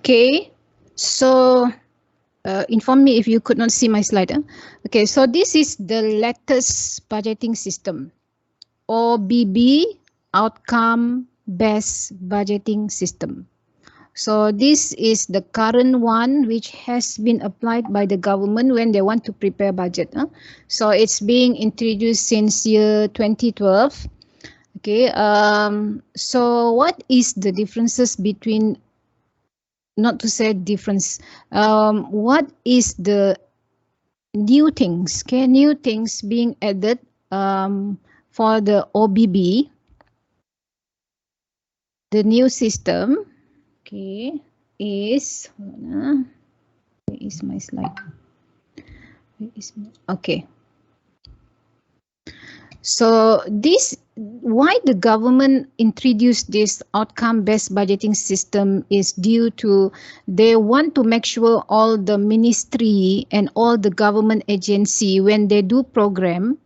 Okay, so inform me if you could not see my slide. Okay, so this is the latest budgeting system, OBB, Outcome Based Budgeting System. So this is the current one which has been applied by the government when they want to prepare budget. So it's being introduced since year 2012. Okay, so what is the differences between, not to say difference, what is the new things, okay, new things being added for the OBB, the new system, okay, is, where is my slide? Okay. So this, why the government introduced this outcome-based budgeting system is due to they want to make sure all the ministry and all the government agency, when they do program,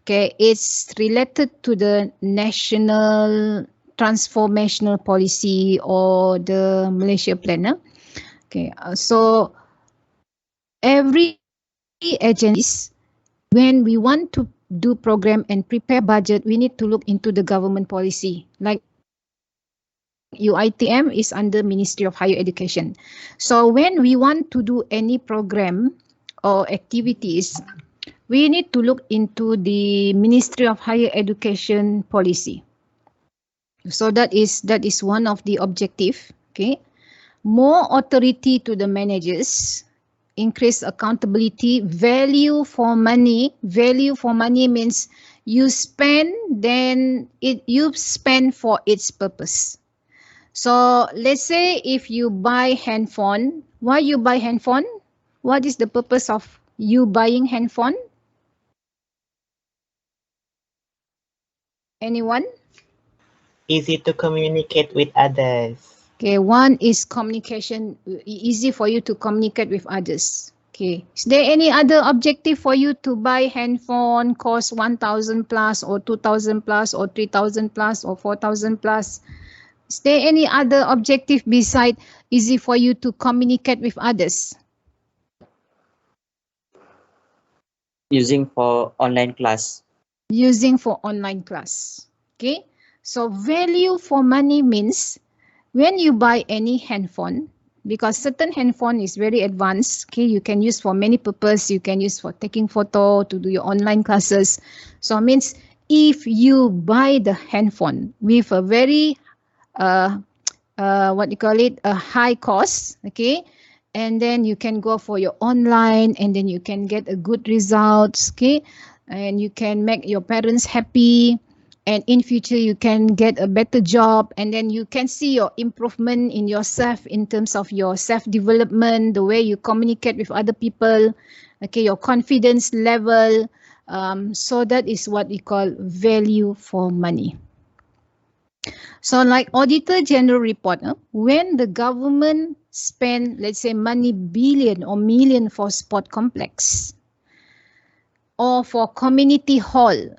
okay, it's related to the national transformational policy or the Malaysia Plan. Okay, so every agency, when we want to do program and prepare budget, we need to look into the government policy. Like UITM is under Ministry of Higher Education. So when we want to do any program or activities, we need to look into the Ministry of Higher Education policy. So that is one of the objective. Okay, more authority to the managers, increase accountability, value for money. Value for money means you spend, then you spend for its purpose. So let's say if you buy handphone, why you buy handphone? What is the purpose of you buying handphone? Anyone? Easy to communicate with others. Okay, one is communication, easy for you to communicate with others. Okay, is there any other objective for you to buy handphone cost 1,000 plus or 2,000 plus or 3,000 plus or 4,000 plus? Is there any other objective beside easy for you to communicate with others? Using for online class. Using for online class. Okay, so value for money means when you buy any handphone, because certain handphone is very advanced, okay, you can use for many purposes. You can use for taking photo, to do your online classes. So it means if you buy the handphone with a very what you call it, a high cost, okay, and then you can go for your online, and then you can get a good results, okay, and you can make your parents happy, and in future you can get a better job, and then you can see your improvement in yourself in terms of your self-development, the way you communicate with other people, okay, your confidence level. So that is what we call value for money. So like Auditor General report, when the government spend, let's say, money billion or million for sport complex or for community hall,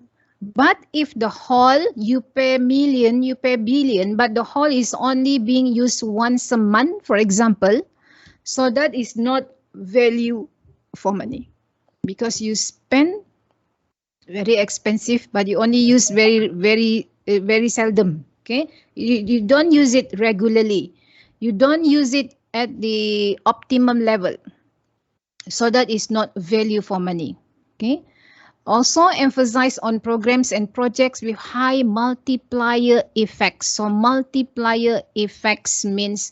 but if the hall you pay million, you pay billion, but the hall is only being used once a month, for example, so that is not value for money, because you spend very expensive, but you only use very seldom. Okay, you don't use it regularly, you don't use it at the optimum level, so that is not value for money. Okay, also emphasize on programs and projects with high multiplier effects. So multiplier effects means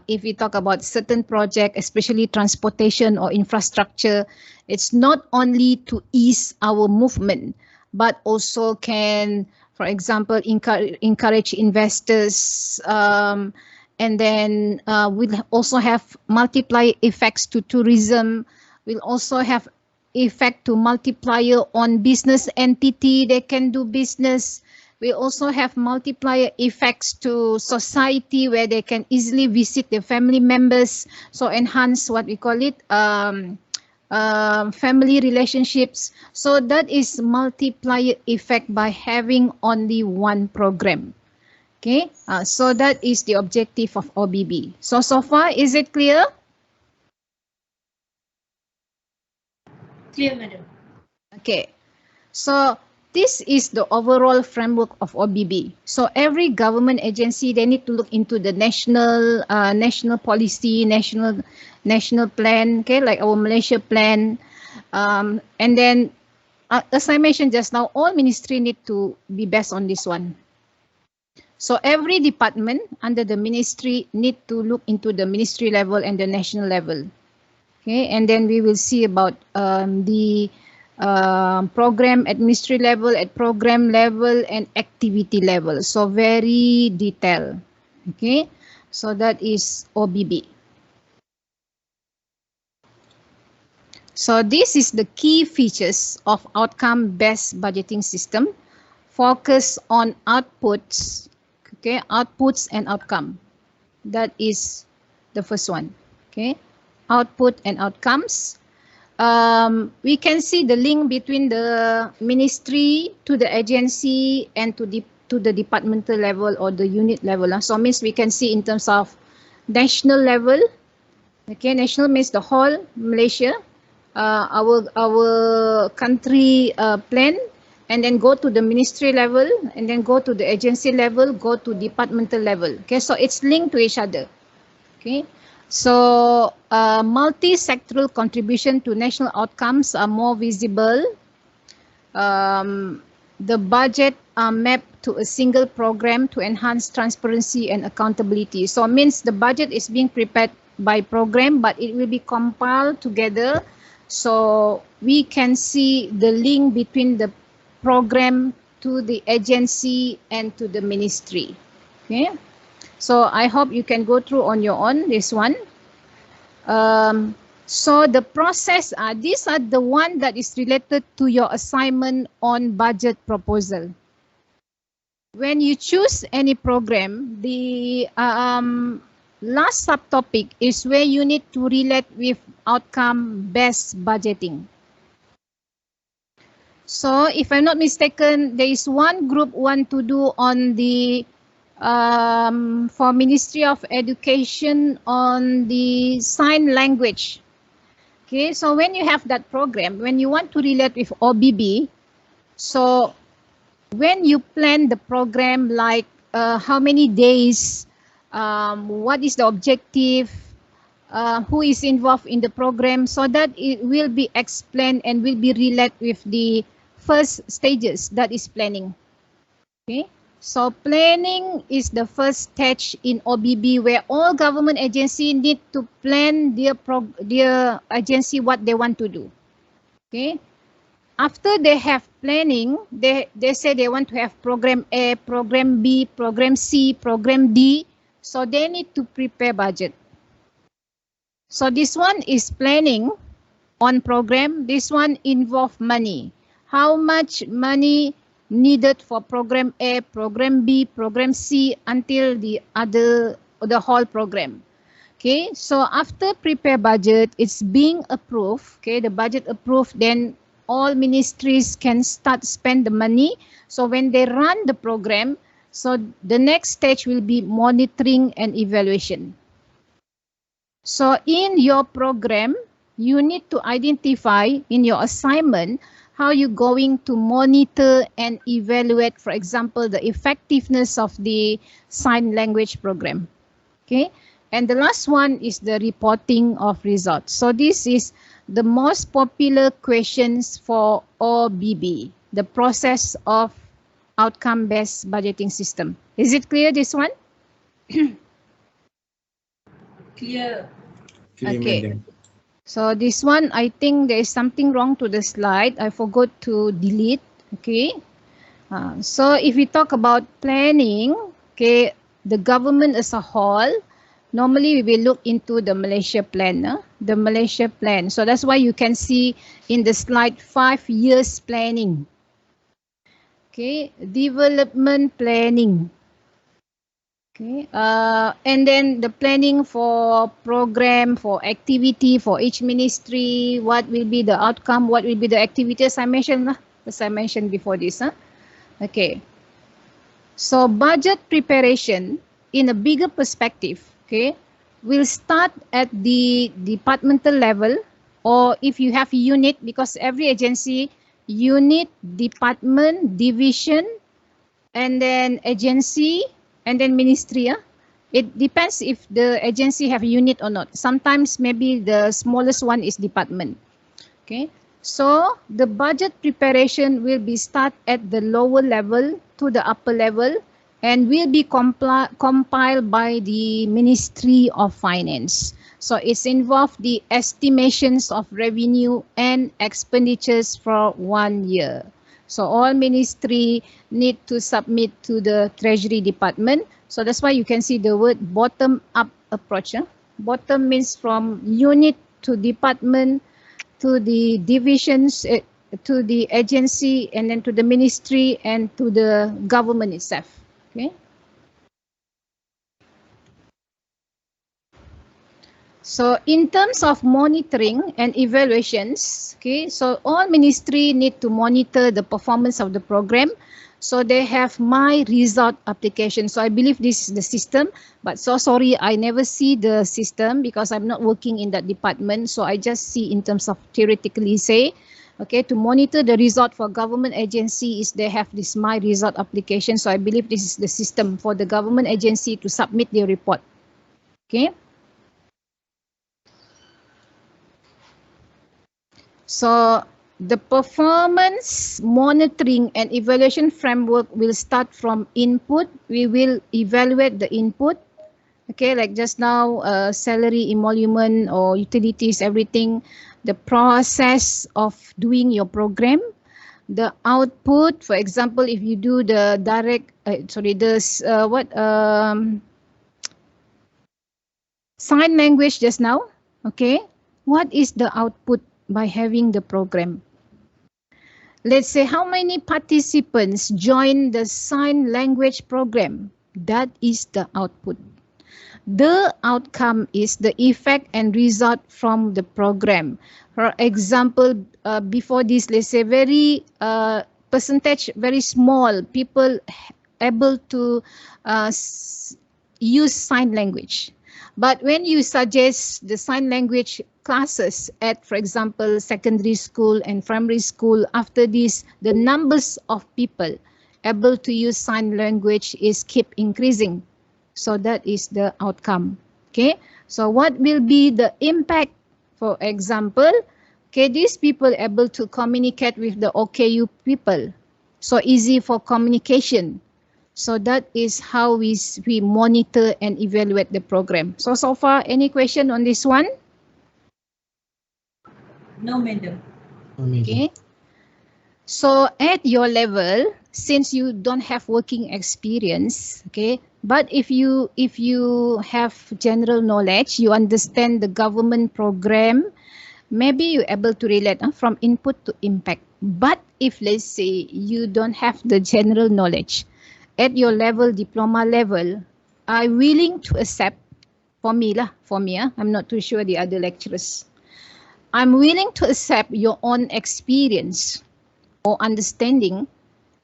if we talk about certain project, especially transportation or infrastructure, it's not only to ease our movement, but also can, for example, encourage investors, and then we'll also have multiplier effects to tourism. We'll also have effect to multiplier on business entity, they can do business. We also have multiplier effects to society, where they can easily visit their family members, so enhance what we call it family relationships. So that is multiplier effect by having only one program. Okay, so that is the objective of OBB. So far, is it clear? Clear, madam. Okay, so this is the overall framework of OBB. So every government agency, they need to look into the national policy, national plan, okay, like our Malaysia plan. And then, as I mentioned just now, all ministry need to be based on this one. So every department under the ministry need to look into the ministry level and the national level. Okay, and then we will see about the program at ministry level, at program level, and activity level. So very detailed. Okay, so that is OBB. So this is the key features of outcome-based budgeting system. Focus on outputs. Okay, outputs and outcome. That is the first one. Okay, output and outcomes. We can see the link between the ministry to the agency and to the departmental level or the unit level. So means we can see in terms of national level. Okay, national means the whole Malaysia, our country plan, and then go to the ministry level, and then go to the agency level, go to departmental level. Okay, so it's linked to each other. Okay, so multi-sectoral contribution to national outcomes are more visible. The budget are mapped to a single program to enhance transparency and accountability. So it means the budget is being prepared by program, but it will be compiled together. So we can see the link between the program to the agency and to the ministry. Okay. So I hope you can go through on your own this one. So the process, these are the one that is related to your assignment on budget proposal. When you choose any program, the last subtopic is where you need to relate with outcome-based budgeting. So if I'm not mistaken, there is one group want to do on the for Ministry of Education on the sign language. Okay, so when you have that program, when you want to relate with OBB, so when you plan the program, like how many days, what is the objective, who is involved in the program, so that it will be explained and will be related with the first stages, that is planning. Okay. So planning is the first stage in OBB, where all government agency need to plan their agency what they want to do. Okay. After they have planning, they say they want to have program A, program B, program C, program D. So they need to prepare budget. So this one is planning on program. This one involve money. How much money needed for program A, program B, program C until the whole program. Okay, so after prepare budget, it's being approved. Okay, the budget approved, then all ministries can start spend the money. So when they run the program, so the next stage will be monitoring and evaluation. So in your program, you need to identify in your assignment how you're going to monitor and evaluate, for example, the effectiveness of the sign language program. Okay, and the last one is the reporting of results. So this is the most popular questions for OBB, the process of outcome-based budgeting system. Is it clear, this one? Clear. Okay. So this one, I think there is something wrong to the slide. I forgot to delete. Okay. So if we talk about planning, okay, the government as a whole, normally we will look into the Malaysia plan, the Malaysia plan. So that's why you can see in the slide 5 years planning. Okay, development planning. Okay, and then the planning for program, for activity, for each ministry, what will be the outcome, what will be the activities I mentioned, as I mentioned before this. Okay. So budget preparation in a bigger perspective, okay, will start at the departmental level, or if you have unit, because every agency, unit, department, division, and then agency, and then ministry. It depends if the agency have unit or not. Sometimes maybe the smallest one is department. Okay, so the budget preparation will be start at the lower level to the upper level, and will be compiled by the Ministry of Finance. So it's involved the estimations of revenue and expenditures for 1 year. So all ministry need to submit to the Treasury Department. So that's why you can see the word bottom up approach. Bottom means from unit to department, to the divisions, to the agency, and then to the ministry, and to the government itself. Okay. So in terms of monitoring and evaluations, okay, so all ministry need to monitor the performance of the program. So they have my result application. So I believe this is the system, but so sorry, I never see the system because I'm not working in that department. So I just see in terms of theoretically say, okay, to monitor the result for government agency is they have this my result application. So I believe this is the system for the government agency to submit their report. Okay. So the performance monitoring and evaluation framework will start from input. We will evaluate the input. Okay, like just now, salary, emolument or utilities, everything. The process of doing your program. The output, for example, if you do the direct, sign language just now. Okay, what is the output by having the program? Let's say how many participants join the sign language program. That is the output. The outcome is the effect and result from the program. For example, before this, let's say very percentage, very small people able to use sign language. But when you suggest the sign language classes at, for example, secondary school and primary school, after this, the numbers of people able to use sign language is keep increasing. So that is the outcome. Okay. So what will be the impact? For example, okay, these people able to communicate with the OKU people. So easy for communication. So that is how we monitor and evaluate the program. So far, any question on this one? No, madam. Okay. So at your level, since you don't have working experience, okay, but if you have general knowledge, you understand the government program, maybe you're able to relate from input to impact. But if let's say you don't have the general knowledge, at your level, diploma level, are willing to accept, for me, I'm not too sure the other lecturers. I'm willing to accept your own experience or understanding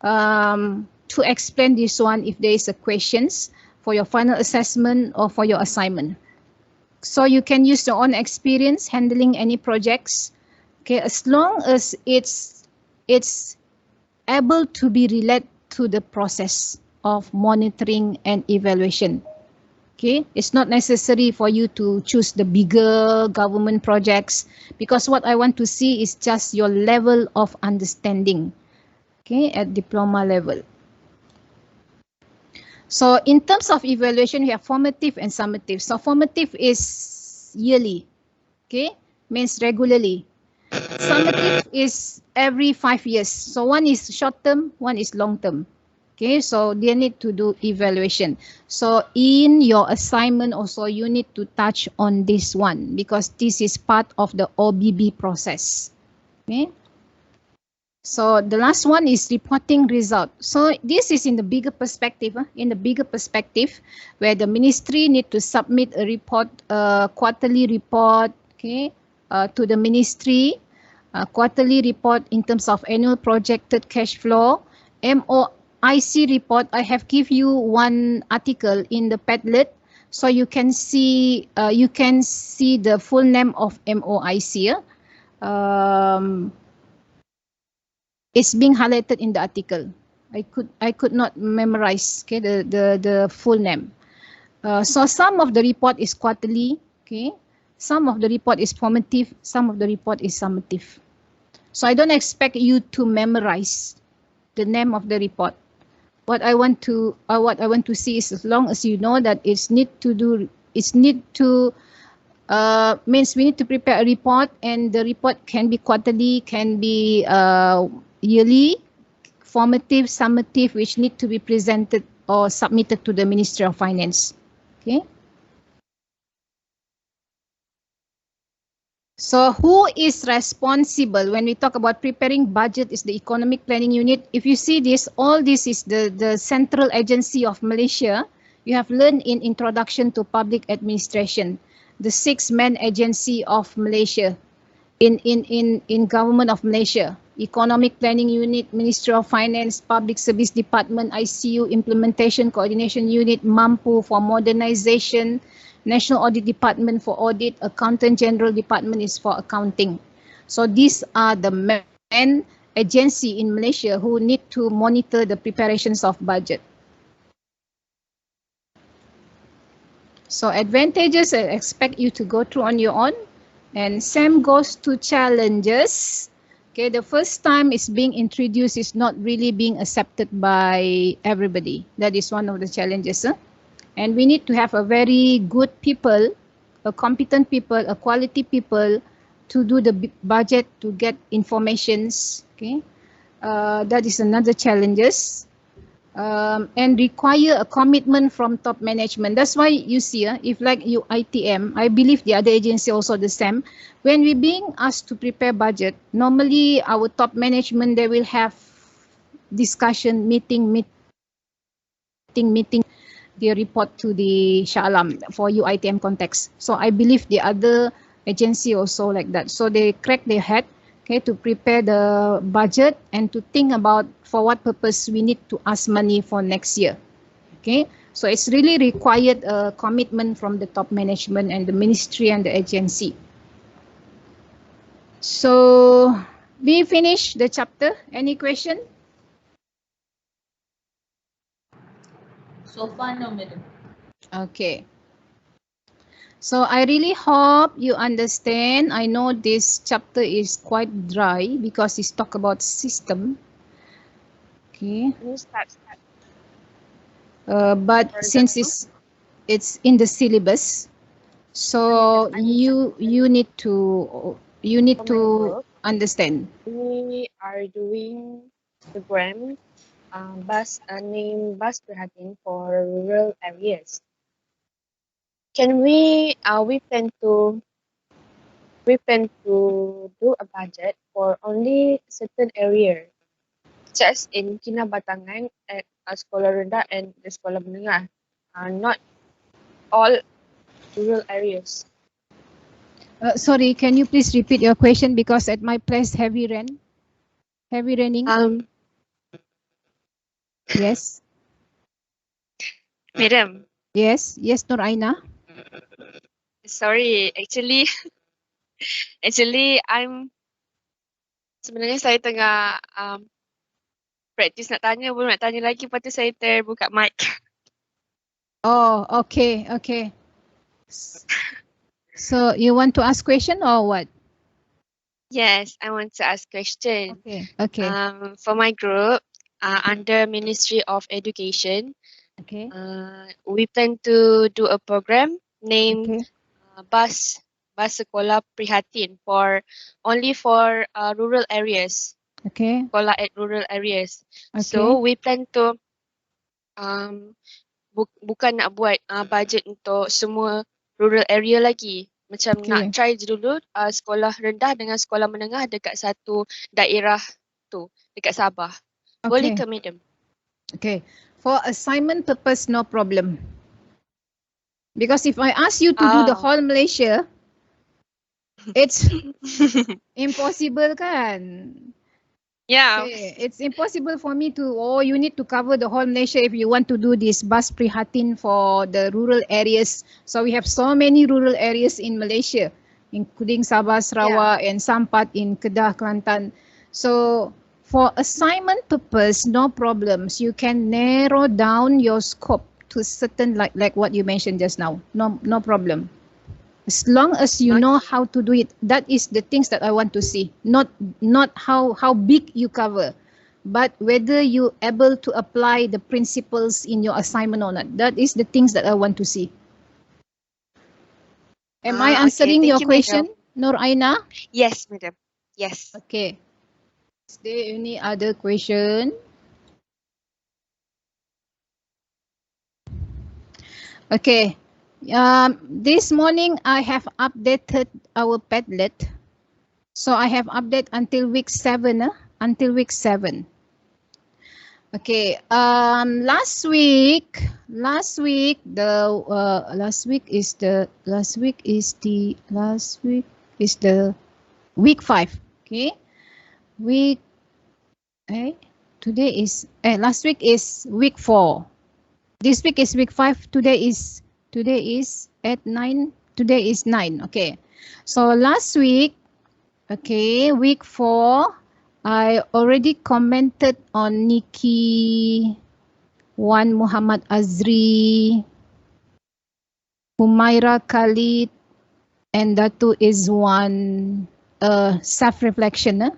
to explain this one if there is a questions for your final assessment or for your assignment. So you can use your own experience handling any projects, okay, as long as it's able to be related to the process of monitoring and evaluation. Okay, it's not necessary for you to choose the bigger government projects, because what I want to see is just your level of understanding, okay, at diploma level. So in terms of evaluation, we have formative and summative. So formative is yearly, okay, means regularly. Summative is every 5 years. So one is short term, one is long term. Okay, so they need to do evaluation. So in your assignment also, you need to touch on this one because this is part of the OBB process. Okay. So the last one is reporting result. So this is in the bigger perspective, where the ministry need to submit a report, quarterly report, okay, to the ministry, quarterly report in terms of annual projected cash flow, MOI IC report, I have give you one article in the Padlet, so you can see the full name of MOIC. It's being highlighted in the article. I could not memorize, okay, the full name. So some of the report is quarterly, okay. Some of the report is formative, some of the report is summative. So I don't expect you to memorize the name of the report. What I want to see is, as long as you know that means we need to prepare a report, and the report can be quarterly, can be yearly, formative, summative, which need to be presented or submitted to the Ministry of Finance. Okay. So who is responsible when we talk about preparing budget is the Economic Planning Unit. If you see this, all this is the central agency of Malaysia. You have learned in Introduction to Public Administration, the 6-man agency of Malaysia in Government of Malaysia. Economic Planning Unit, Ministry of Finance, Public Service Department, ICU, Implementation Coordination Unit, MAMPU for modernization, National Audit Department for audit, Accountant General Department is for accounting. So these are the main agency in Malaysia who need to monitor the preparations of budget. So advantages, I expect you to go through on your own. And same goes to challenges. Okay, the first time it's being introduced is not really being accepted by everybody. That is one of the challenges. And we need to have a very good people, a competent people, a quality people to do the budget, to get informations. Okay, that is another challenges. And require a commitment from top management. That's why you see, if like you ITM, I believe the other agency also the same. When we being asked to prepare budget, normally our top management, they will have discussion, meeting, they report to the Shah Alam for UITM context. So I believe the other agency also like that. So they crack their head, okay, to prepare the budget and to think about for what purpose we need to ask money for next year. Okay, so it's really required a commitment from the top management and the ministry and the agency. So we finish the chapter. Any question? So far, no, madam. Okay. So I really hope you understand. I know this chapter is quite dry because it's talk about system. Okay. But since it's in the syllabus, so you need to understand. We are doing program named Bus Perhatian for rural areas. Can we plan to do a budget for only certain area, just in Kinabatangan at sekolah rendah and the sekolah menengah, not all rural areas. Sorry, can you please repeat your question, because at my place heavy raining. Yes. Madam. Yes, Nur Aina. Sorry, actually sebenarnya saya tengah practice nak tanya, belum nak tanya lagi, lepas tu saya terbuka mic. Oh, okay. So you want to ask question or what? Yes, I want to ask question. Okay. For my group, under Ministry of Education, Okay. We plan to do a program named Bus Sekolah Prihatin only for rural areas. Okay. Sekolah at rural areas. Okay. So we plan to bukan nak buat budget untuk semua rural area lagi. Macam nak try je dulu sekolah rendah dengan sekolah menengah dekat satu daerah tu, dekat Sabah. Boleh ke, madam? Okay. For assignment purpose, no problem. Because if I ask you to do the whole Malaysia, it's impossible kan? Yeah. Okay, it's impossible for me to, you need to cover the whole Malaysia if you want to do this bus prihatin for the rural areas. So we have so many rural areas in Malaysia, including Sabah, Sarawak, and some part in Kedah, Kelantan. So for assignment purpose, no problems. You can narrow down your scope to certain, like what you mentioned just now. No problem. As long as you know how to do it, that is the things that I want to see. Not how big you cover, but whether you able to apply the principles in your assignment or not. That is the things that I want to see. Am I answering your question, Nur Aina? Yes, madam. Yes. Okay. Is there any other question? Okay. This morning I have updated our Padlet. So I have update until week 7. Until week 7. Okay. Last week is the week 5. Okay. Last week is week 4. This week is week 5. Today is at 9. Today is 9. Okay. So last week, okay, week 4, I already commented on Nikki, Wan Muhammad Azri, Humaira Khalid, and Datu Izwan self-reflection.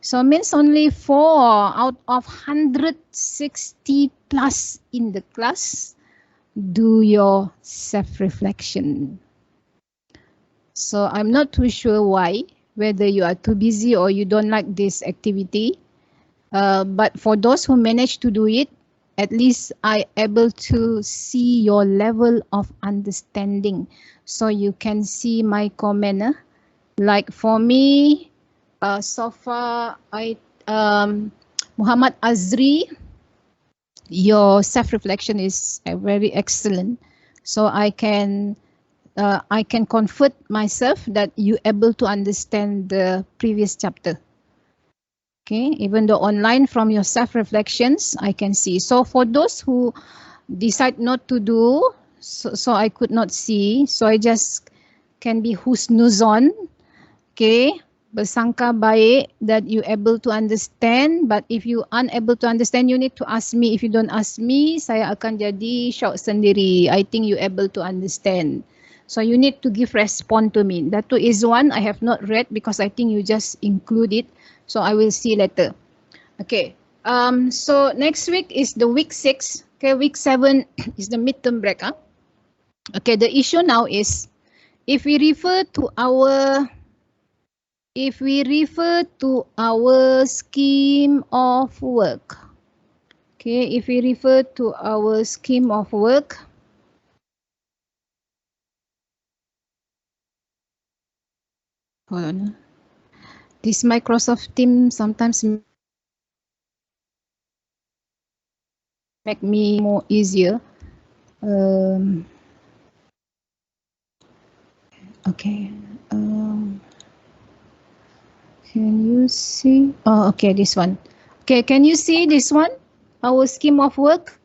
So means only 4 out of 160 plus in the class do your self-reflection. So I'm not too sure why, whether you are too busy or you don't like this activity. But for those who manage to do it, at least I able to see your level of understanding. So you can see my comment. Like for me, so far, Muhammad Azri, your self-reflection is very excellent. So I can comfort myself that you able to understand the previous chapter. Okay, even though online from your self-reflections, I can see. So for those who decide not to do, so I could not see. So I just can be husnuzon. Okay, bersangka baik that you able to understand. But if you unable to understand, you need to ask me. If you don't ask me, saya akan jadi shock sendiri. I think you able to understand. So you need to give response to me. That is one I have not read because I think you just include it. So I will see later. Okay. So next week is the week 6. Okay, week 7 is the midterm break. Okay, the issue now is if we refer to our scheme of work. Okay, if we refer to our scheme of work. Hold on. This Microsoft Teams sometimes make me more easier. Okay. Can you see? Oh, okay, this one. Okay, can you see this one? Our scheme of work?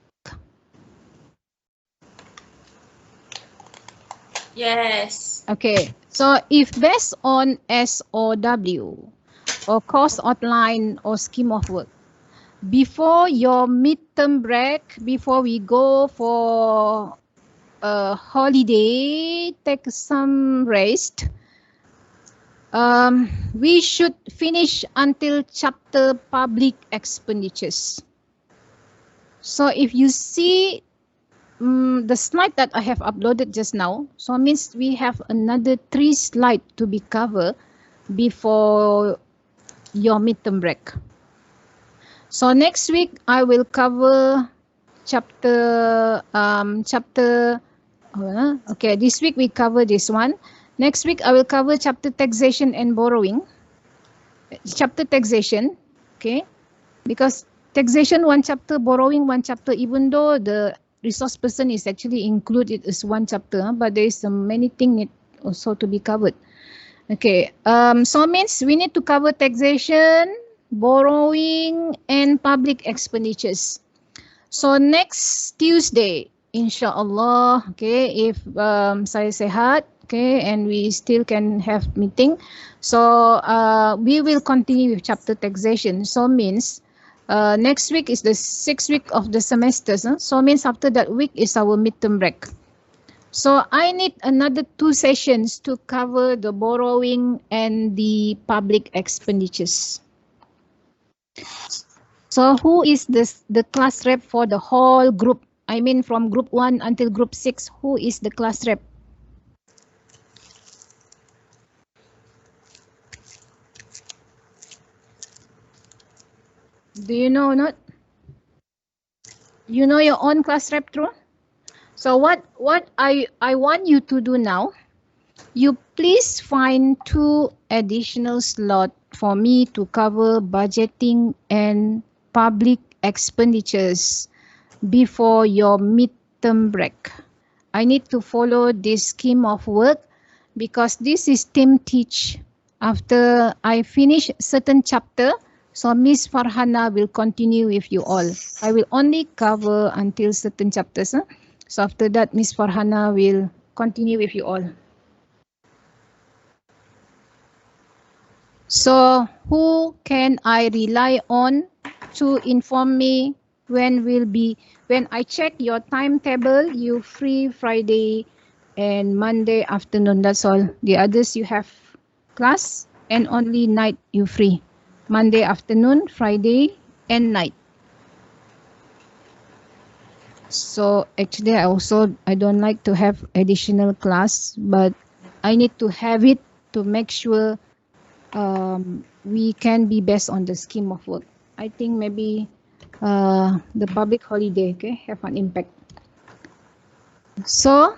Yes. Okay, so if based on SOW or course outline or scheme of work, before your midterm break, before we go for a holiday, take some rest, we should finish until chapter public expenditures. So if you see the slide that I have uploaded just now, so it means we have another 3 slides to be covered before your midterm break. So next week I will cover chapter okay, this week we cover this one. Next week I will cover chapter taxation and borrowing. Chapter taxation, okay, because taxation 1 chapter, borrowing 1 chapter, even though the resource person is actually included as 1 chapter, but there is many things need also to be covered. Okay, so means we need to cover taxation, borrowing and public expenditures. So next Tuesday, inshallah, okay, if saya sehat, okay, and we still can have meeting, so we will continue with chapter taxation. So means next week is the 6th week of the semester, so means after that week is our midterm break. So I need another 2 sessions to cover the borrowing and the public expenditures. So who is the class rep for the whole group? I mean from group 1 until group 6, who is the class rep? Do you know or not? You know your own class rep, true? So what I want you to do now, you please find 2 additional slots for me to cover budgeting and public expenditures before your midterm break. I need to follow this scheme of work because this is team teach. After I finish certain chapter, so Miss Farhana will continue with you all. I will only cover until certain chapters. So after that, Miss Farhana will continue with you all. So who can I rely on to inform me when I check your timetable, you free Friday and Monday afternoon, that's all. The others you have class and only night you free. Monday afternoon, Friday and night. So actually I don't like to have additional class, but I need to have it to make sure we can be based on the scheme of work. I think maybe the public holiday, okay, have an impact. So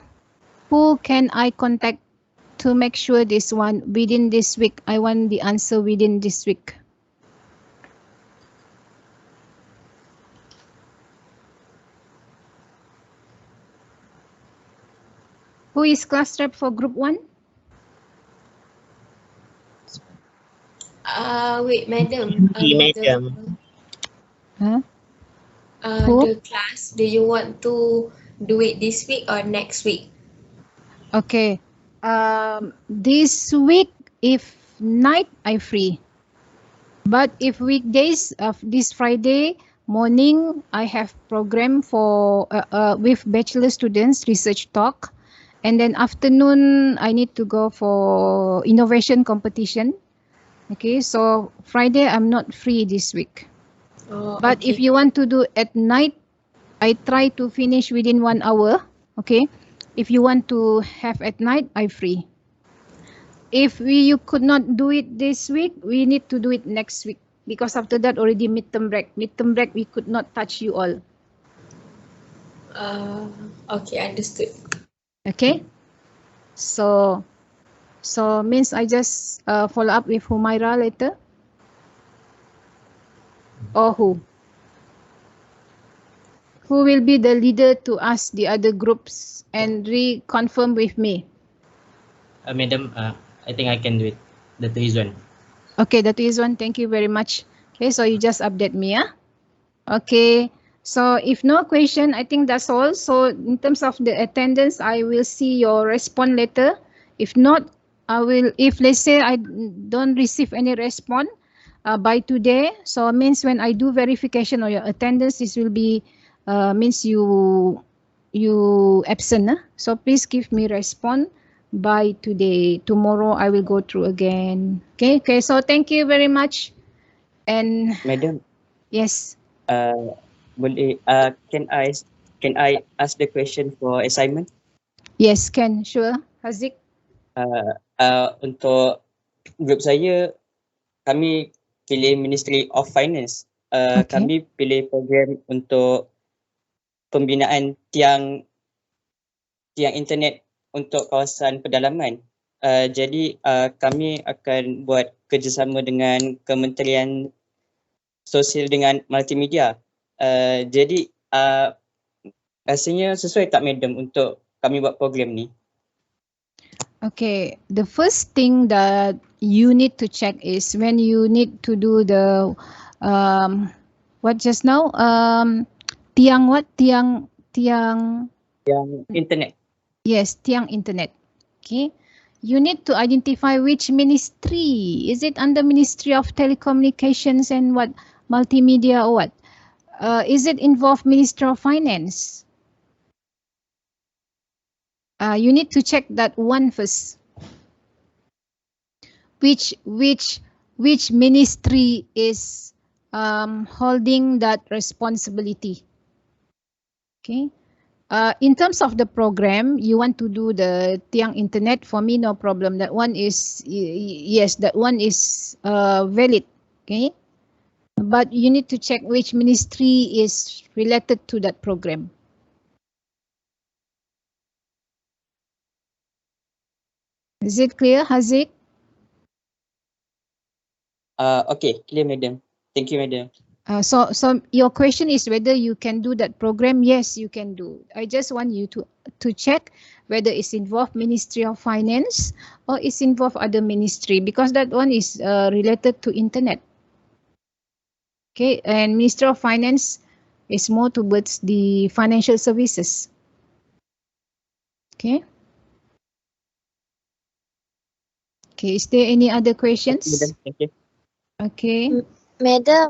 who can I contact to make sure this one within this week? I want the answer within this week. Who is class rep for group 1? Wait, madam. Madam. Huh? The class, do you want to do it this week or next week? Okay. This week, if night, I free. But if weekdays, this Friday morning, I have program for with bachelor students research talk, and then afternoon I need to go for innovation competition. Okay, so Friday I'm not free this week. But okay. if you want to do at night, I try to finish within 1 hour. Okay, if you want to have at night, I free. If you could not do it this week, we need to do it next week because after that already midterm break. Midterm break, we could not touch you all. Okay, understood. Okay, so means I just follow up with Humaira later, or who? Who will be the leader to ask the other groups and reconfirm with me? Madam, I think I can do it. The two is one. Okay, that is one. Thank you very much. Okay, so you just update me, yeah? Okay, so if no question, I think that's all. So in terms of the attendance, I will see your response later. If not, I will, if let's say I don't receive any response by today, so means when I do verification of your attendance, this will be means you absent. So please give me response by today. Tomorrow I will go through again. Okay, so thank you very much. And Madam, yes. boleh can I ask the question for assignment? Yes, can, sure. Haziq. Untuk grup saya, kami pilih Ministry of Finance. Okay. Kami pilih program untuk pembinaan tiang internet untuk kawasan pedalaman. Jadi kami akan buat kerjasama dengan Kementerian Sosial dengan Multimedia. Jadi rasanya sesuai tak madam untuk kami buat program ni? Okay, the first thing that you need to check is when you need to do the what just now tiang what tiang Yang internet. yes tiang internet. Okay, you need to identify which ministry. Is it under Ministry of Telecommunications and what multimedia or what? Is it involve Ministry of Finance? You need to check that one first. Which ministry is holding that responsibility? Okay. In terms of the program, you want to do the tiang internet, for me no problem. That one is yes, that one is valid. Okay, but you need to check which ministry is related to that program. Is it clear, Haziq? Okay, clear, madam. Thank you, madam. So your question is whether you can do that program. Yes, you can do. I just want you to check whether it's involved Ministry of Finance or it's involved other ministry, because that one is related to internet. Okay, and Ministry of Finance is more towards the financial services. Okay. Okay, is there any other questions? Madam, thank you. Okay. Madam,